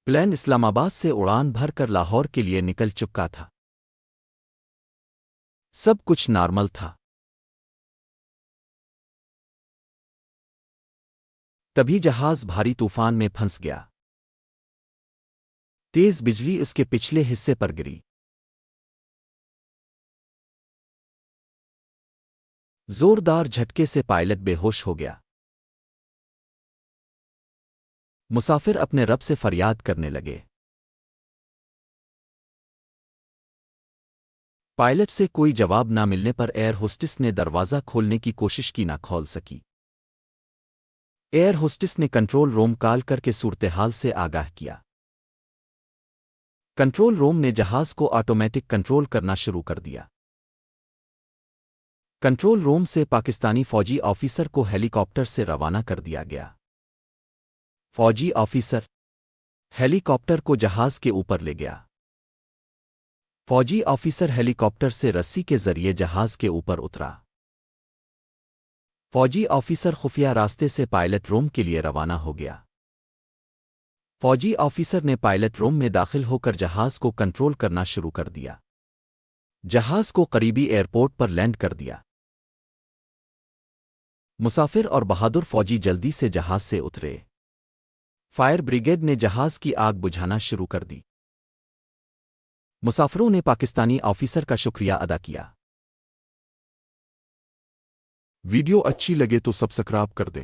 Plane Islamabad से उड़ान भर कर लाहौर के लिए निकल चुका था। सब कुछ नॉर्मल था। तभी जहाज भारी तूफान में फंस गया। तेज बिजली उसके पिछले हिस्से पर गिरी। जोरदार झटके से पायलट बेहोश हो गया। मुसाफिर अपने रब से फरियाद करने लगे। पायलट से कोई जवाब ना मिलने पर एयर होस्टेस ने दरवाज़ा खोलने की कोशिश की, ना खोल सकी। एयर होस्टेस ने कंट्रोल रूम कॉल करके सूरत-ए-हाल से आगाह किया। कंट्रोल रूम ने जहाज को ऑटोमेटिक कंट्रोल करना शुरू कर दिया। कंट्रोल रूम से पाकिस्तानी फौजी ऑफिसर को हेलीकॉप्टर से रवाना कर दिया गया। फौजी ऑफिसर हेलीकॉप्टर को जहाज के ऊपर ले गया। फौजी ऑफिसर हेलीकॉप्टर से रस्सी के जरिए जहाज के ऊपर उतरा। फौजी ऑफिसर खुफिया रास्ते से पायलट रूम के लिए रवाना हो गया। फौजी ऑफिसर ने पायलट रूम में दाखिल होकर जहाज को कंट्रोल करना शुरू कर दिया। जहाज को करीबी एयरपोर्ट पर लैंड कर दिया। मुसाफिर और बहादुर फौजी जल्दी से जहाज से उतरे। फायर ब्रिगेड ने जहाज की आग बुझाना शुरू कर दी। मुसाफिरों ने पाकिस्तानी ऑफिसर का शुक्रिया अदा किया। वीडियो अच्छी लगे तो सब्सक्राइब कर दें।